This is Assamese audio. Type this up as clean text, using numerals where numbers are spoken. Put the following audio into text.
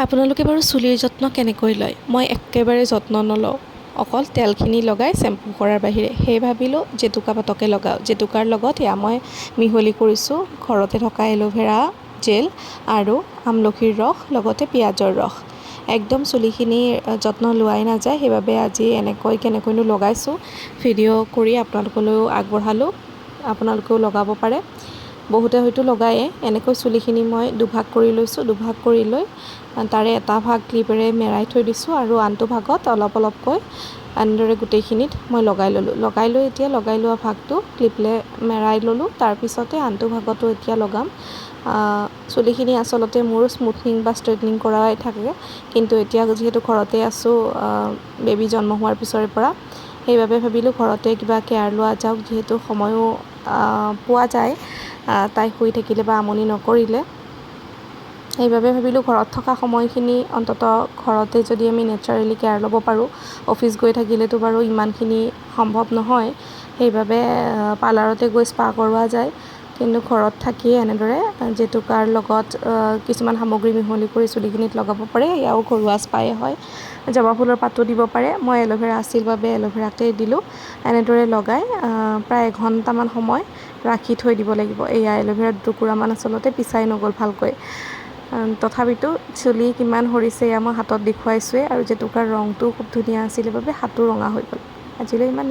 আপোনালোকে বাৰু চুলিৰ যত্ন কেনেকৈ লয়? মই একেবাৰে যত্ন নলওঁ, অকল তেলখিনি লগাই শ্বেম্পু কৰাৰ বাহিৰে। সেই ভাবিলোঁ জেতুকা পাতকে লগাওঁ। জেতুকাৰ লগত এয়া মই মিহলি কৰিছোঁ ঘৰতে থকা এল'ভেৰা জেল আৰু আমলখিৰ ৰস, লগতে পিঁয়াজৰ ৰস। একদম চুলিখিনি যত্ন লোৱাই নাযায়, সেইবাবে আজি কেনেকৈনো লগাইছোঁ ভিডিঅ' কৰি আপোনালোকলৈও আগবঢ়ালোঁ। আপোনালোকেও লগাব পাৰে। বহুতে হয়তো লগায়ে। এনেকৈ চুলিখিনি মই দুভাগ কৰি লৈছোঁ। দুভাগ কৰি লৈ তাৰে এটা ভাগ ক্লিপেৰে মেৰাই থৈ দিছোঁ আৰু আনটো ভাগত অলপ অলপকৈ এনেদৰে গোটেইখিনিত মই লগাই ল'লোঁ। লগাই লোৱা ভাগটো ক্লিপেৰে মেৰাই ল'লোঁ। তাৰপিছতে আনটো ভাগতো এতিয়া লগাম। চুলিখিনি আচলতে মোৰ স্মুথনিং বা ষ্ট্ৰেইটনিং কৰাই থাকে, কিন্তু এতিয়া যিহেতু ঘৰতে আছোঁ বেবী জন্ম হোৱাৰ পিছৰে পৰা, সেইবাবে ভাবিলোঁ ঘৰতে কিবা কেয়াৰ লোৱা যাওক, যিহেতু সময়ো পোৱা যায় তাই শুই থাকিলে বা আমনি নকৰিলে। সেইবাবে ভাবিলোঁ ঘৰত থকা সময়খিনি অন্ততঃ ঘৰতে যদি আমি নেচাৰেলি কেয়াৰ ল'ব পাৰোঁ। অফিচ গৈ থাকিলেতো বাৰু ইমানখিনি সম্ভৱ নহয়, সেইবাবে পাৰ্লাৰতে গৈ স্পা কৰোৱা যায়। কিন্তু ঘৰত থাকিয়ে এনেদৰে জেতুকাৰ লগত কিছুমান সামগ্ৰী মিহলি কৰি চুলিখিনিত লগাব পাৰে। এয়াও ঘৰুৱা স্পাই হয়। জবা ফুলৰ পাতো দিব পাৰে। মই এল'ভেৰা আছিল বাবে এল'ভেৰাকে দিলোঁ। এনেদৰে লগাই প্ৰায় এঘণ্টামান সময় ৰাখি থৈ দিব লাগিব। এয়া এল'ভেৰা দুটুকুৰামান আচলতে পিচাই নগ'ল ভালকৈ। তথাপিতো চুলি কিমান সৰিছে এয়া মই হাতত দেখুৱাইছোৱে, আৰু জেতুকাৰ ৰংটোও খুব ধুনীয়া আছিলে বাবে হাতো ৰঙা হৈ গ'ল। আজিলৈ ইমান।